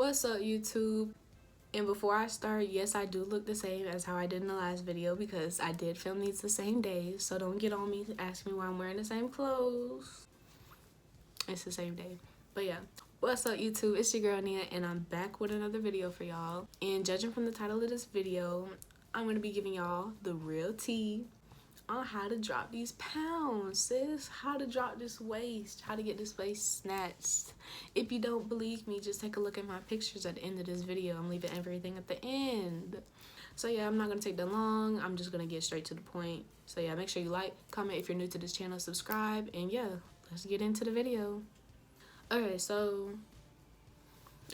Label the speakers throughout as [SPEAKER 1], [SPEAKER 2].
[SPEAKER 1] What's up, YouTube? And before I start, yes, I do look the same as how I did in the last video because I did film these the same day. So don't get on me to ask me why I'm wearing the same clothes. It's the same day. But yeah, what's up, YouTube? It's your girl Nia, and I'm back with another video for y'all. And judging from the title of this video, I'm going to be giving y'all the real tea on how to drop these pounds, sis. How to drop this waist, how to get this waist snatched. If you don't believe me, just take a look at my pictures at the end of this video. I'm leaving everything at the end. So yeah, I'm not gonna take that long. I'm just gonna get straight to the point. So yeah, make sure you like, comment if you're new to this channel, subscribe, and yeah, let's get into the video. Okay, so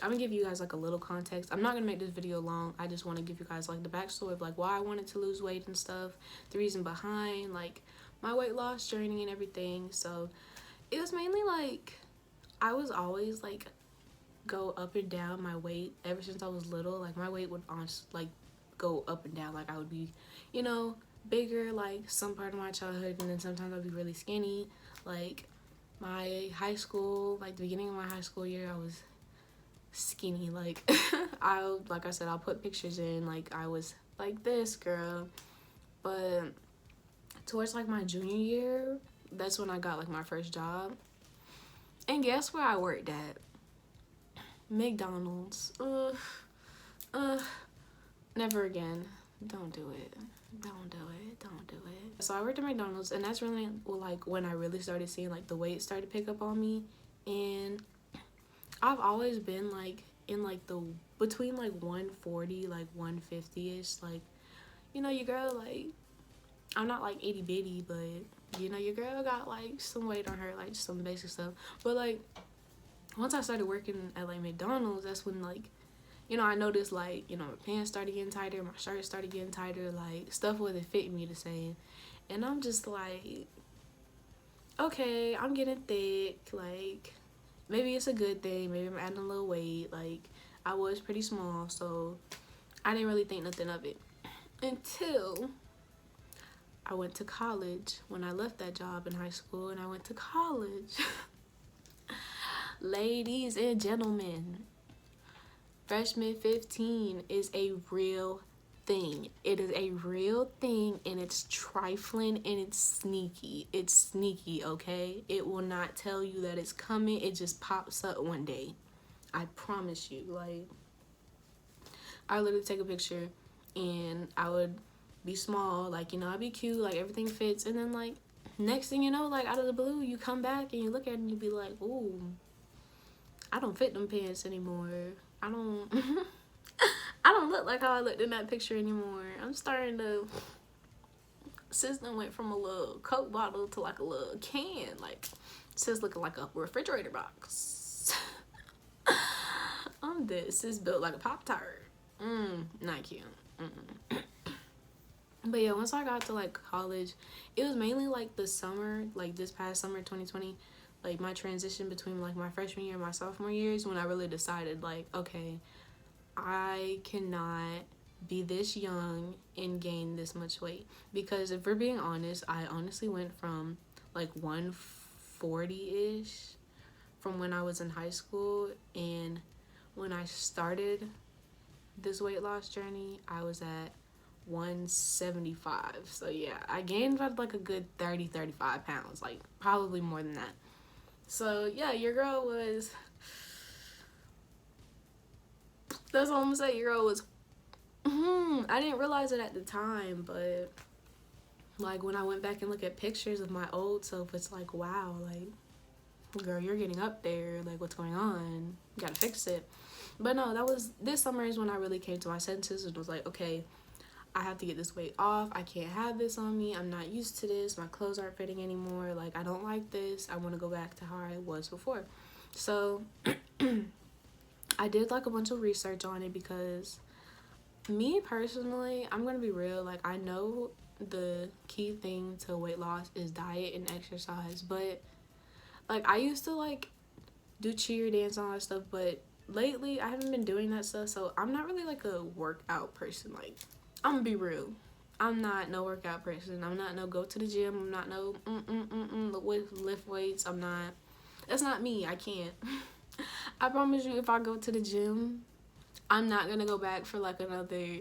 [SPEAKER 1] I'm gonna give you guys like a little context. I'm not gonna make this video long. I just want to give you guys like the backstory of like why I wanted to lose weight and stuff, the reason behind like my weight loss journey and everything. So it was mainly like I was always like go up and down my weight ever since I was little. Like my weight would honestly like go up and down. Like I would be, you know, bigger like some part of my childhood, and then sometimes I'd be really skinny. Like my high school, like the beginning of my high school year, I was skinny. Like like I said, I'll put pictures in, like I was like this girl. But towards like my junior year, that's when I got like my first job, and guess where I worked at? McDonald's. Never again. Don't do it. Don't do it. Don't do it. So I worked at McDonald's, and that's really like when I really started seeing like the weight started to pick up on me. And I've always been like in like the between like 140 like 150ish. Like, you know, your girl, like I'm not like itty bitty, but you know, your girl got like some weight on her, like some basic stuff. But like once I started working at like McDonald's, that's when like, you know, I noticed like, you know, my pants started getting tighter, my shirt started getting tighter, like stuff wasn't fitting me the same. And I'm just like, okay, I'm getting thick, like maybe it's a good thing, maybe I'm adding a little weight. Like I was pretty small, so I didn't really think nothing of it until I went to college. When I left that job in high school and I went to college. Ladies and gentlemen, freshman 15 is a real thing. It is a real thing, and it's trifling and it's sneaky. It's sneaky, okay? It will not tell you that it's coming. It just pops up one day. I promise you. Like, I literally take a picture and I would be small, like, you know, I'd be cute, like everything fits, and then like next thing you know, like out of the blue, you come back and you look at it and you be like, ooh, I don't fit them pants anymore. I don't I don't look like how I looked in that picture anymore. I'm starting to, sis done went from a little Coke bottle to like a little can. Like sis looking like a refrigerator box. I'm dead. Sis built like a Pop-Tart. Not cute. But yeah, once I got to like college, it was mainly like the summer, like this past summer 2020, like my transition between like my freshman year and my sophomore years, when I really decided like, okay, I cannot be this young and gain this much weight. Because if we're being honest, I honestly went from like 140-ish from when I was in high school, and when I started this weight loss journey, I was at 175. So yeah, I gained about like a good 35 pounds, like probably more than that. So yeah, your girl was, that's all I'm gonna say. Your girl was I didn't realize it at the time, but like when I went back and look at pictures of my old self, it's like, wow, like girl, you're getting up there, like what's going on, you gotta fix it. But no, that was, this summer is when I really came to my senses and was like, okay, I have to get this weight off. I can't have this on me. I'm not used to this. My clothes aren't fitting anymore. Like, I don't like this. I want to go back to how I was before. So I did like a bunch of research on it, because me personally, I'm going to be real. Like, I know the key thing to weight loss is diet and exercise. But like, I used to like do cheer dance and all that stuff. But lately, I haven't been doing that stuff. So I'm not really like a workout person. Like, I'm gonna be real. I'm not no workout person. I'm not no go to the gym. I'm not no lift weights. I'm not. That's not me. I can't. I promise you, if I go to the gym, I'm not gonna go back for like another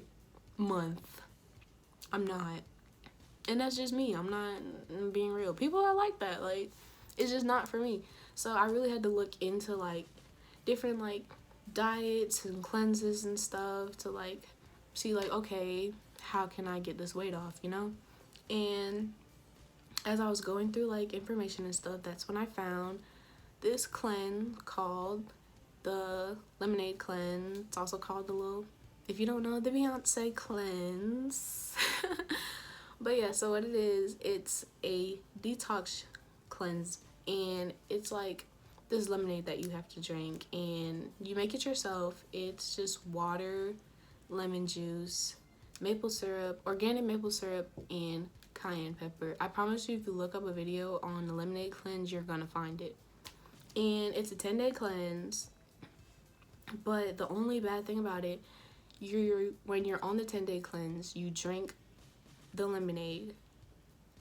[SPEAKER 1] month. I'm not. And that's just me. I'm not being real. People are like that. Like, it's just not for me. So I really had to look into like different like diets and cleanses and stuff to like see like, okay, how can I get this weight off, you know? And as I was going through like information and stuff, that's when I found this cleanse called the lemonade cleanse. It's also called the little, if you don't know, the Beyonce cleanse. But yeah, so what it is, it's a detox cleanse, and it's like this lemonade that you have to drink, and you make it yourself. It's just water, lemon juice, maple syrup, organic maple syrup, and cayenne pepper. I promise you, if you look up a video on the lemonade cleanse, you're gonna find it. And it's a 10-day cleanse, but the only bad thing about it, when you're on the 10-day cleanse, you drink the lemonade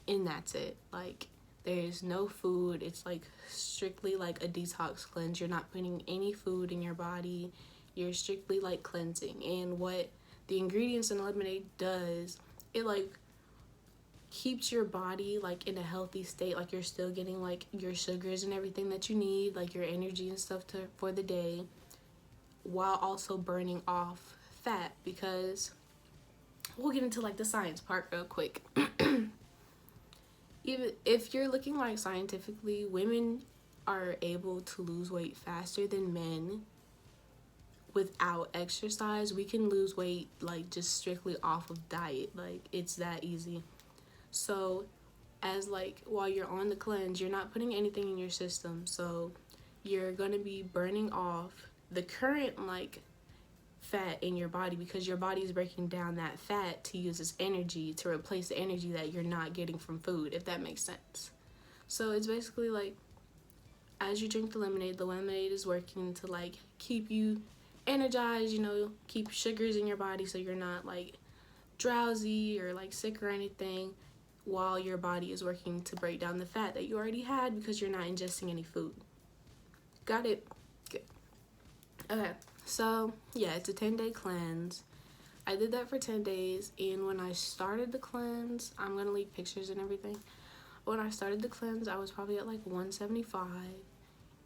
[SPEAKER 1] and that's it. Like, there's no food. It's like strictly like a detox cleanse. You're not putting any food in your body. You're strictly like cleansing. And what the ingredients in the lemonade does, it like keeps your body like in a healthy state. Like, you're still getting like your sugars and everything that you need, like your energy and stuff for the day, while also burning off fat. Because we'll get into like the science part real quick. Even if you're looking like scientifically, women are able to lose weight faster than men without exercise. We can lose weight like just strictly off of diet. Like, it's that easy. So as like while you're on the cleanse, you're not putting anything in your system, so you're gonna be burning off the current like fat in your body, because your body is breaking down that fat to use as energy to replace the energy that you're not getting from food, if that makes sense. So it's basically like, as you drink the lemonade is working to like keep you energized, you know, keep sugars in your body so you're not like drowsy or like sick or anything, while your body is working to break down the fat that you already had because you're not ingesting any food. Got it? Good. Okay. So, yeah, it's a 10-day cleanse. I did that for 10 days, and when I started the cleanse, I'm going to leave pictures and everything. When I started the cleanse, I was probably at like 175,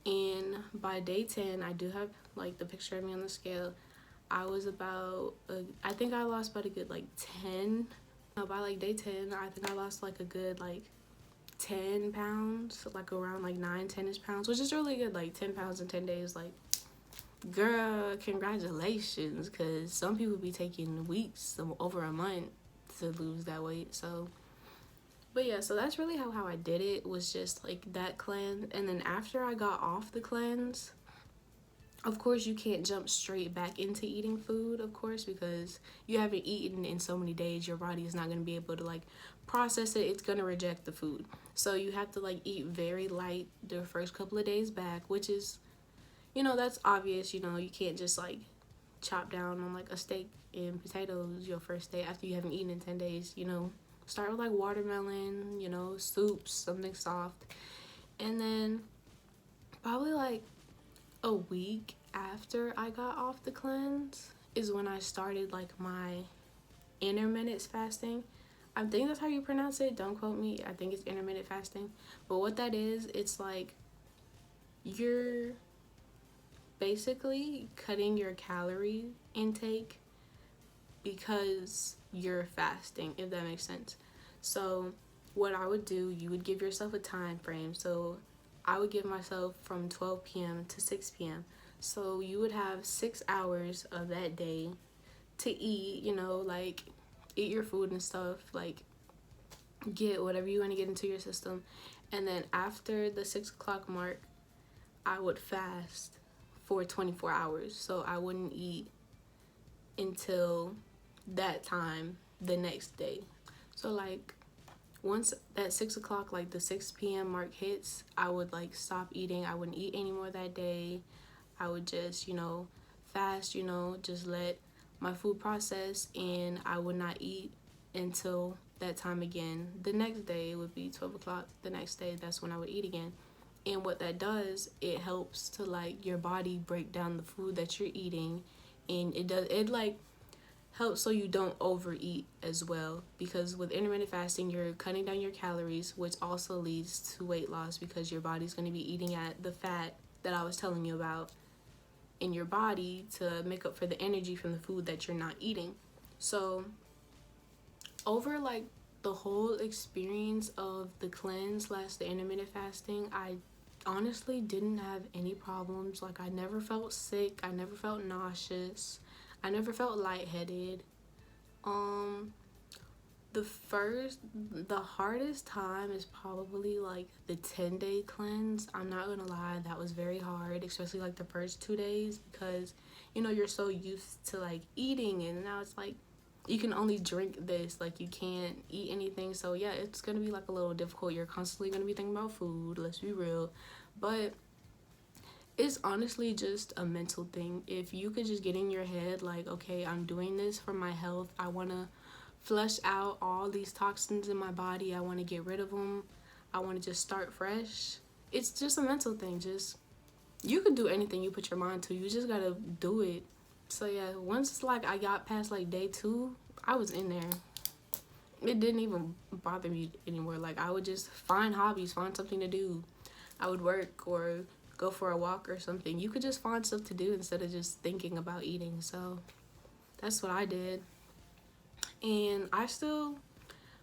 [SPEAKER 1] and by day 10, I do have like the picture of me on the scale. I was about, I think I lost about a good like 10. No, by like day 10, I think I lost like a good like 10 pounds, like around like 9-10ish pounds, which is really good. Like 10 pounds in 10 days, like, girl, congratulations, because some people be taking weeks, over a month to lose that weight. So, but yeah, so that's really how I did it, was just like that cleanse. And then after I got off the cleanse, of course you can't jump straight back into eating food, of course, because you haven't eaten in so many days. Your body is not going to be able to like process it. It's going to reject the food. So you have to like eat very light the first couple of days back, which is, you know, that's obvious. You know, you can't just like chop down on like a steak and potatoes your first day after you haven't eaten in 10 days. You know, start with like watermelon, you know, soups, something soft. And then probably like a week after I got off the cleanse is when I started like my intermittent fasting. I think that's how you pronounce it. Don't quote me. I think it's intermittent fasting. But what that is, it's like you're basically cutting your calorie intake because you're fasting, if that makes sense. So what I would do, you would give yourself a time frame. So I would give myself from 12 p.m. to 6 p.m. So you would have 6 hours of that day to eat, you know, like eat your food and stuff, like get whatever you want to get into your system. And then after the 6 o'clock mark, I would fast for 24 hours. So I wouldn't eat until that time the next day. So like once that 6 o'clock, like the 6 p.m. mark hits, I would like stop eating. I wouldn't eat anymore that day. I would just, you know, fast, you know, just let my food process, and I would not eat until that time again. The next day would be 12 o'clock. The next day, that's when I would eat again. And what that does, it helps to like your body break down the food that you're eating, and it like helps so you don't overeat as well, because with intermittent fasting you're cutting down your calories, which also leads to weight loss because your body's going to be eating at the fat that I was telling you about in your body to make up for the energy from the food that you're not eating. So over like the whole experience of the cleanse / the intermittent fasting, I honestly didn't have any problems. Like, I never felt sick, I never felt nauseous, I never felt lightheaded. The hardest time is probably like the 10-day cleanse. I'm not gonna lie, that was very hard, especially like the first 2 days, because you're so used to like eating, and now it's like you can only drink this, like you can't eat anything. So yeah, it's gonna be like a little difficult. You're constantly gonna be thinking about food, let's be real. But it's honestly just a mental thing. If you could just get in your head like, okay, I'm doing this for my health, I want to flush out all these toxins in my body, I want to get rid of them, I want to just start fresh. It's just a mental thing. Just, you could do anything you put your mind to, you just gotta do it. So yeah, once like I got past like day 2, I was in there. It didn't even bother me anymore. Like, I would just find hobbies, find something to do. I would work or go for a walk or something. You could just find stuff to do instead of just thinking about eating. So that's what I did. And I still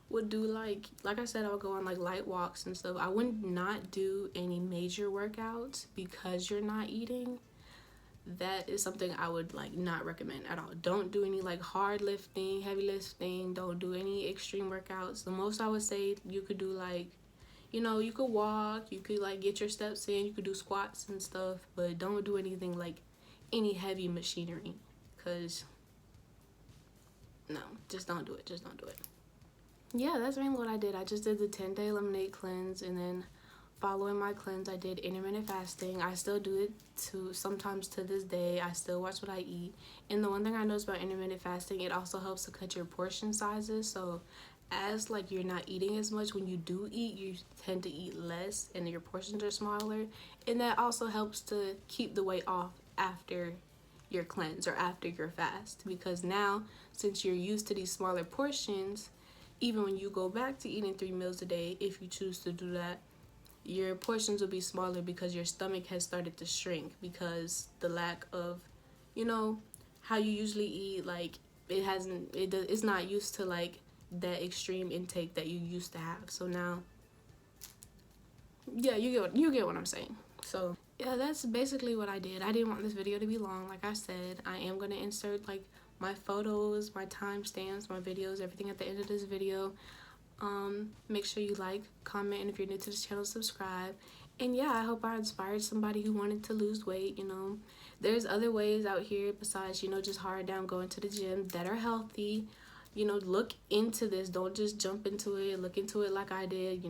[SPEAKER 1] would do like I said, I would go on like light walks and stuff. I would not do any major workouts because you're not eating. That is something I would like not recommend at all. Don't do any like hard lifting, heavy lifting. Don't do any extreme workouts. The most I would say you could do, like, you could walk, you could like get your steps in, you could do squats and stuff, but don't do anything like any heavy machinery, because no, just don't do it. Just don't do it. Yeah, that's mainly what I did. I just did the 10-day lemonade cleanse, and then following my cleanse, I did intermittent fasting. I still do it sometimes to this day. I still watch what I eat. And the one thing I noticed about intermittent fasting, it also helps to cut your portion sizes. So as like you're not eating as much, when you do eat, you tend to eat less and your portions are smaller. And that also helps to keep the weight off after your cleanse or after your fast, because now since you're used to these smaller portions, even when you go back to eating 3 meals a day, if you choose to do that, your portions will be smaller because your stomach has started to shrink, because the lack of, how you usually eat, like it's not used to like that extreme intake that you used to have. So now, yeah, you get what I'm saying. So yeah, that's basically what I did. I didn't want this video to be long. Like I said, I am gonna insert like my photos, my timestamps, my videos, everything at the end of this video. Make sure you like, comment, and if you're new to this channel, subscribe. And yeah, I hope I inspired somebody who wanted to lose weight. There's other ways out here besides just hard down going to the gym that are healthy. Look into this. Don't just jump into it. Look into it like I did.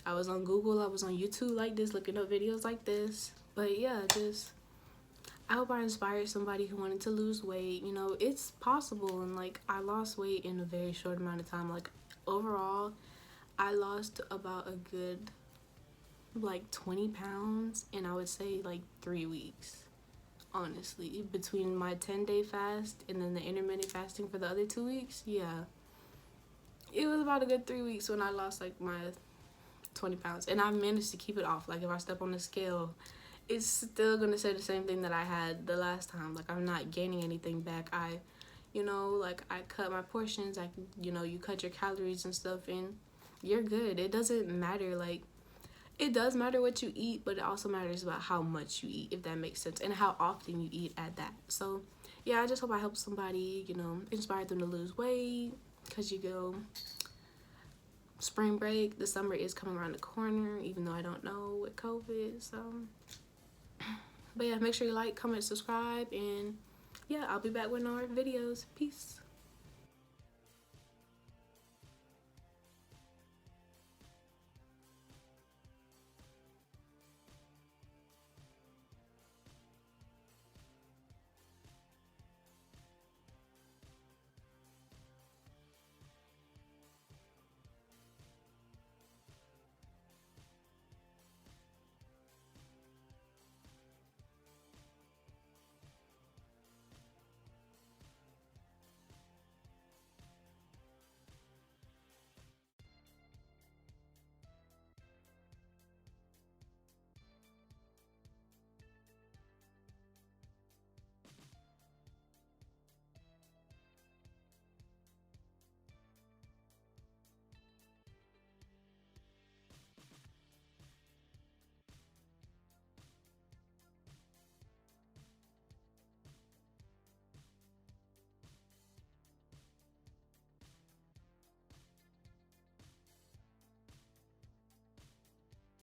[SPEAKER 1] I was on Google, I was on YouTube like this, looking up videos like this. But yeah, I hope I inspired somebody who wanted to lose weight. It's possible, and like I lost weight in a very short amount of time. Like, overall, I lost about a good like 20 pounds, and I would say like 3 weeks, honestly, between my 10-day fast and then the intermittent fasting for the other 2 weeks. Yeah, it was about a good 3 weeks when I lost like my 20 pounds, and I managed to keep it off. Like, if I step on the scale, it's still gonna say the same thing that I had the last time. Like, I'm not gaining anything back. I cut my portions. You cut your calories and stuff, and you're good. It doesn't matter. Like, it does matter what you eat, but it also matters about how much you eat, if that makes sense, and how often you eat at that. So yeah, I just hope I helped somebody, inspire them to lose weight, because spring break, the summer is coming around the corner, even though I don't know with COVID. So, but yeah, make sure you like, comment, subscribe, and yeah, I'll be back with more videos. Peace.